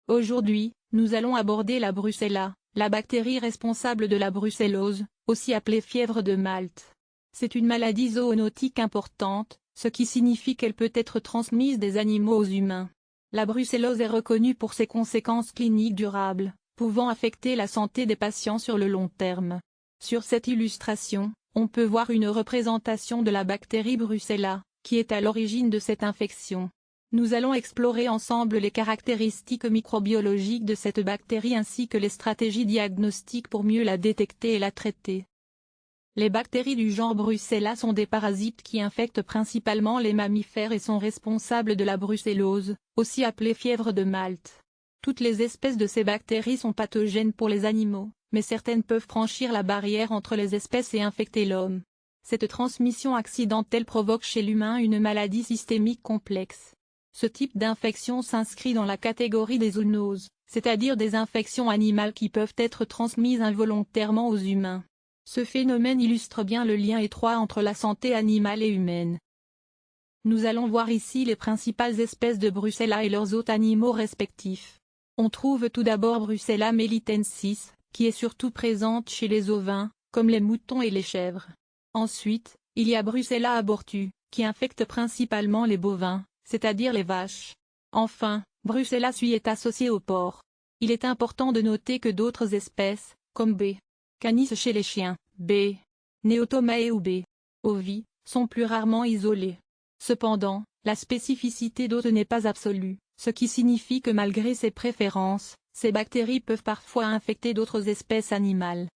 Aujourd'hui, nous allons aborder la brucella, la bactérie responsable de la brucellose, aussi appelée fièvre de Malte. C'est une maladie zoonotique importante, ce qui signifie qu'elle peut être transmise des animaux aux humains. La brucellose est reconnue pour ses conséquences cliniques durables, pouvant affecter la santé des patients sur le long terme. Sur cette illustration, on peut voir une représentation de la bactérie Brucella, qui est à l'origine de cette infection. Nous allons explorer ensemble les caractéristiques microbiologiques de cette bactérie ainsi que les stratégies diagnostiques pour mieux la détecter et la traiter. Les bactéries du genre Brucella sont des parasites qui infectent principalement les mammifères et sont responsables de la brucellose, aussi appelée fièvre de Malte. Toutes les espèces de ces bactéries sont pathogènes pour les animaux, mais certaines peuvent franchir la barrière entre les espèces et infecter l'homme. Cette transmission accidentelle provoque chez l'humain une maladie systémique complexe. Ce type d'infection s'inscrit dans la catégorie des zoonoses, c'est-à-dire des infections animales qui peuvent être transmises involontairement aux humains. Ce phénomène illustre bien le lien étroit entre la santé animale et humaine. Nous allons voir ici les principales espèces de Brucella et leurs hôtes animaux respectifs. On trouve tout d'abord Brucella melitensis, qui est surtout présente chez les ovins, comme les moutons et les chèvres. Ensuite, il y a Brucella abortus, qui infecte principalement les bovins, c'est-à-dire les vaches. Enfin, Brucella sui est associé aux porcs. Il est important de noter que d'autres espèces, comme B. canis chez les chiens, B. neotomae ou B. ovi, sont plus rarement isolées. Cependant, la spécificité d'hôte n'est pas absolue, ce qui signifie que malgré ces préférences, ces bactéries peuvent parfois infecter d'autres espèces animales.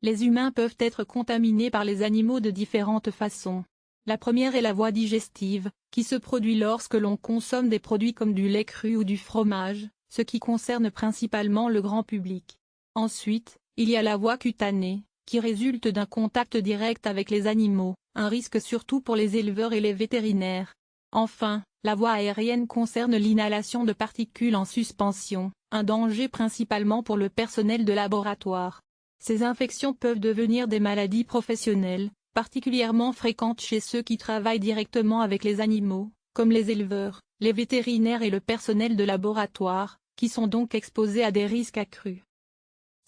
Les humains peuvent être contaminés par les animaux de différentes façons. La première est la voie digestive, qui se produit lorsque l'on consomme des produits comme du lait cru ou du fromage, ce qui concerne principalement le grand public. Ensuite, il y a la voie cutanée, qui résulte d'un contact direct avec les animaux, un risque surtout pour les éleveurs et les vétérinaires. Enfin, la voie aérienne concerne l'inhalation de particules en suspension, un danger principalement pour le personnel de laboratoire. Ces infections peuvent devenir des maladies professionnelles, particulièrement fréquentes chez ceux qui travaillent directement avec les animaux, comme les éleveurs, les vétérinaires et le personnel de laboratoire, qui sont donc exposés à des risques accrus.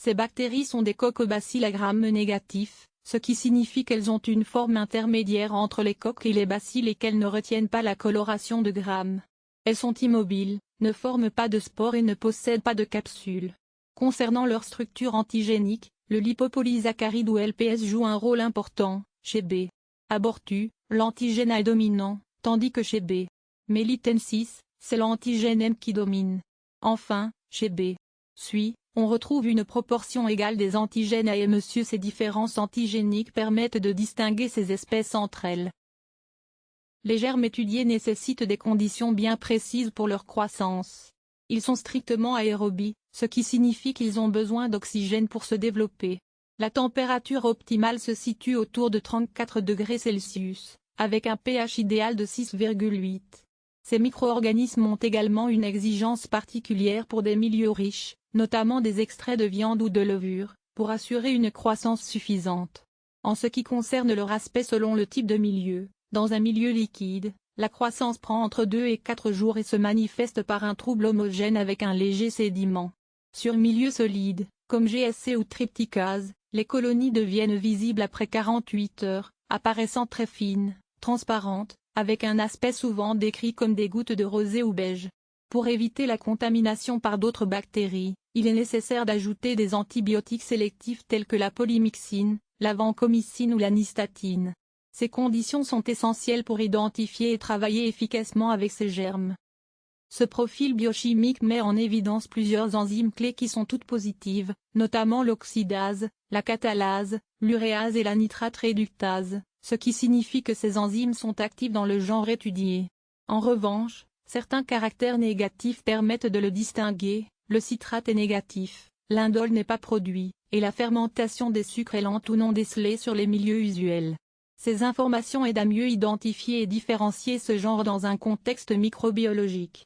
Ces bactéries sont des coccobacilles à Gram négatif, ce qui signifie qu'elles ont une forme intermédiaire entre les coques et les bacilles et qu'elles ne retiennent pas la coloration de Gram. Elles sont immobiles, ne forment pas de spores et ne possèdent pas de capsule. Concernant leur structure antigénique, le lipopolysaccharide ou LPS joue un rôle important. Chez B. abortus, l'antigène A est dominant, tandis que chez B. melitensis, c'est l'antigène M qui domine. Enfin, chez B. sui, on retrouve une proportion égale des antigènes A et M. Ces différences antigéniques permettent de distinguer ces espèces entre elles. Les germes étudiés nécessitent des conditions bien précises pour leur croissance. Ils sont strictement aérobies, ce qui signifie qu'ils ont besoin d'oxygène pour se développer. La température optimale se situe autour de 34 degrés Celsius, avec un pH idéal de 6,8. Ces micro-organismes ont également une exigence particulière pour des milieux riches, notamment des extraits de viande ou de levure, pour assurer une croissance suffisante. En ce qui concerne leur aspect selon le type de milieu, dans un milieu liquide, la croissance prend entre 2 et 4 jours et se manifeste par un trouble homogène avec un léger sédiment. Sur milieu solide, comme GSC ou trypticase, les colonies deviennent visibles après 48 heures, apparaissant très fines, transparentes, avec un aspect souvent décrit comme des gouttes de rosée ou beige. Pour éviter la contamination par d'autres bactéries, il est nécessaire d'ajouter des antibiotiques sélectifs tels que la polymyxine, la vancomycine ou la nystatine. Ces conditions sont essentielles pour identifier et travailler efficacement avec ces germes. Ce profil biochimique met en évidence plusieurs enzymes clés qui sont toutes positives, notamment l'oxydase, la catalase, l'uréase et la nitrate réductase, ce qui signifie que ces enzymes sont actives dans le genre étudié. En revanche, certains caractères négatifs permettent de le distinguer, le citrate est négatif, l'indole n'est pas produit, et la fermentation des sucres est lente ou non décelée sur les milieux usuels. Ces informations aident à mieux identifier et différencier ce genre dans un contexte microbiologique.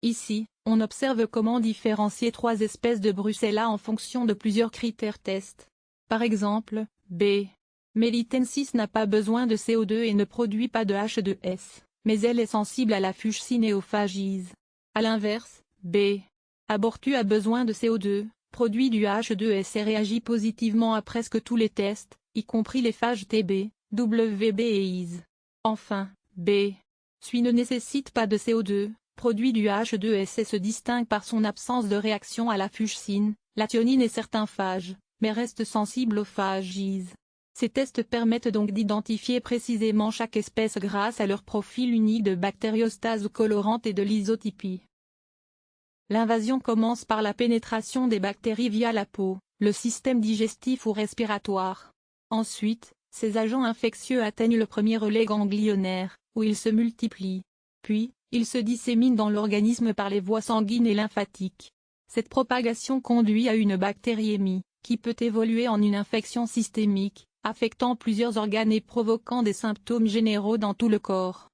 Ici, on observe comment différencier 3 espèces de Brucella en fonction de plusieurs critères tests. Par exemple, B. melitensis n'a pas besoin de CO2 et ne produit pas de H2S, mais elle est sensible à la fuchsinéophagise. A l'inverse, B. Abortu a besoin de CO2, produit du H2S et réagit positivement à presque tous les tests, y compris les phages TB, WB et IS. Enfin, B. Sui ne nécessite pas de CO2, produit du H2S et se distingue par son absence de réaction à la fuchsine, la thionine et certains phages, mais reste sensible aux phages IS. Ces tests permettent donc d'identifier précisément chaque espèce grâce à leur profil unique de bactériostase colorante et de l'isotypie. L'invasion commence par la pénétration des bactéries via la peau, le système digestif ou respiratoire. Ensuite, ces agents infectieux atteignent le premier relais ganglionnaire, où ils se multiplient. Puis, ils se disséminent dans l'organisme par les voies sanguines et lymphatiques. Cette propagation conduit à une bactériémie, qui peut évoluer en une infection systémique, affectant plusieurs organes et provoquant des symptômes généraux dans tout le corps.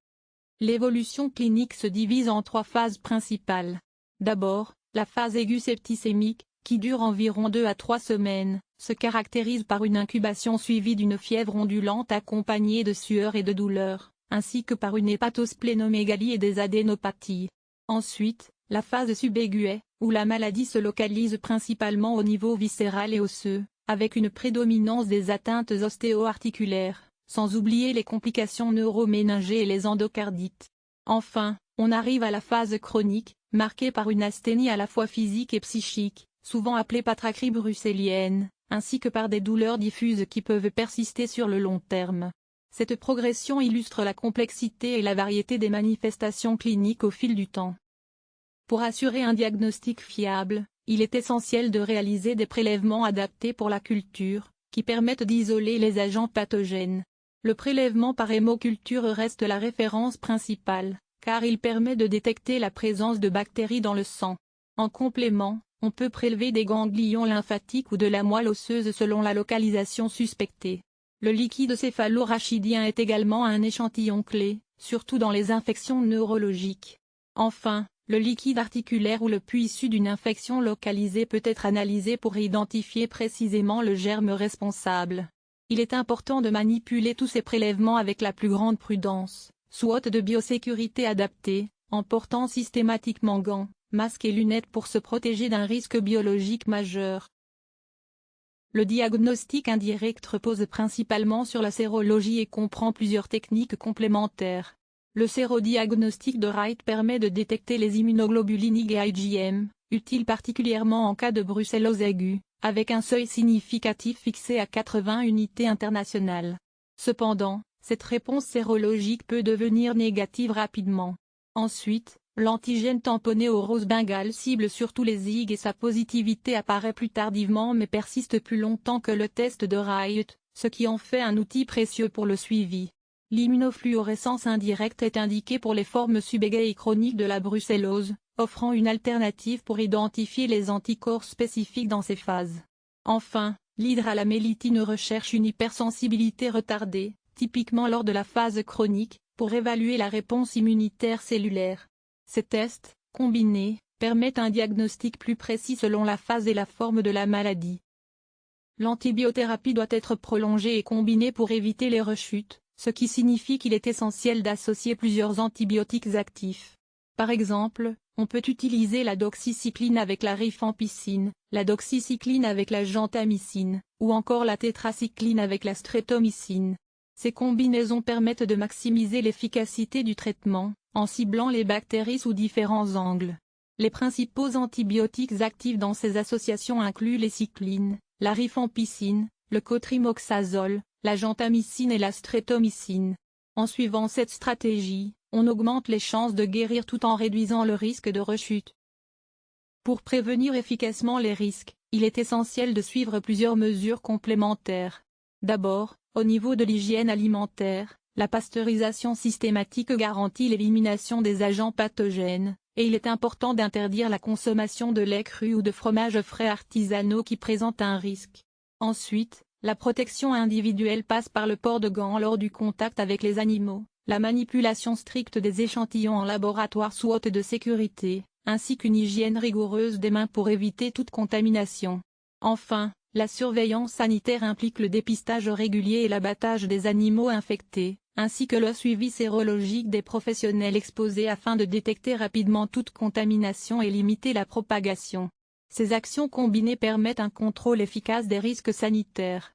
L'évolution clinique se divise en 3 phases principales. D'abord, la phase aiguë septicémique, qui dure environ 2 à 3 semaines, se caractérise par une incubation suivie d'une fièvre ondulante accompagnée de sueur et de douleur, ainsi que par une hépatosplénomégalie et des adénopathies. Ensuite, la phase subaiguë, où la maladie se localise principalement au niveau viscéral et osseux, avec une prédominance des atteintes ostéo-articulaires, sans oublier les complications neuroméningées et les endocardites. Enfin, on arrive à la phase chronique, marquée par une asthénie à la fois physique et psychique, souvent appelée patracrie bruxellienne, ainsi que par des douleurs diffuses qui peuvent persister sur le long terme. Cette progression illustre la complexité et la variété des manifestations cliniques au fil du temps. Pour assurer un diagnostic fiable, il est essentiel de réaliser des prélèvements adaptés pour la culture, qui permettent d'isoler les agents pathogènes. Le prélèvement par hémoculture reste la référence principale, car il permet de détecter la présence de bactéries dans le sang. En complément, on peut prélever des ganglions lymphatiques ou de la moelle osseuse selon la localisation suspectée. Le liquide céphalorachidien est également un échantillon clé, surtout dans les infections neurologiques. Enfin, le liquide articulaire ou le pus issu d'une infection localisée peut être analysé pour identifier précisément le germe responsable. Il est important de manipuler tous ces prélèvements avec la plus grande prudence, sous haute de biosécurité adaptée, en portant systématiquement gants, masques et lunettes pour se protéger d'un risque biologique majeur. Le diagnostic indirect repose principalement sur la sérologie et comprend plusieurs techniques complémentaires. Le sérodiagnostic de Wright permet de détecter les immunoglobulines Ig et IgM, utile particulièrement en cas de brucellose aiguë, avec un seuil significatif fixé à 80 unités internationales. Cependant, cette réponse sérologique peut devenir négative rapidement. Ensuite, l'antigène tamponné au rose bengale cible surtout les Ig et sa positivité apparaît plus tardivement mais persiste plus longtemps que le test de Wright, ce qui en fait un outil précieux pour le suivi. L'immunofluorescence indirecte est indiquée pour les formes subaiguës et chroniques de la brucellose, offrant une alternative pour identifier les anticorps spécifiques dans ces phases. Enfin, l'hydralamélytine recherche une hypersensibilité retardée, typiquement lors de la phase chronique, pour évaluer la réponse immunitaire cellulaire. Ces tests, combinés, permettent un diagnostic plus précis selon la phase et la forme de la maladie. L'antibiothérapie doit être prolongée et combinée pour éviter les rechutes, ce qui signifie qu'il est essentiel d'associer plusieurs antibiotiques actifs. Par exemple, on peut utiliser la doxycycline avec la rifampicine, la doxycycline avec la gentamicine, ou encore la tétracycline avec la streptomycine. Ces combinaisons permettent de maximiser l'efficacité du traitement, en ciblant les bactéries sous différents angles. Les principaux antibiotiques actifs dans ces associations incluent les cyclines, la rifampicine, le cotrimoxazole, la gentamicine et la streptomycine. En suivant cette stratégie, on augmente les chances de guérir tout en réduisant le risque de rechute. Pour prévenir efficacement les risques, il est essentiel de suivre plusieurs mesures complémentaires. D'abord, au niveau de l'hygiène alimentaire, la pasteurisation systématique garantit l'élimination des agents pathogènes, et il est important d'interdire la consommation de lait cru ou de fromages frais artisanaux qui présentent un risque. Ensuite, la protection individuelle passe par le port de gants lors du contact avec les animaux, la manipulation stricte des échantillons en laboratoire sous haute de sécurité, ainsi qu'une hygiène rigoureuse des mains pour éviter toute contamination. Enfin, la surveillance sanitaire implique le dépistage régulier et l'abattage des animaux infectés, ainsi que le suivi sérologique des professionnels exposés afin de détecter rapidement toute contamination et limiter la propagation. Ces actions combinées permettent un contrôle efficace des risques sanitaires.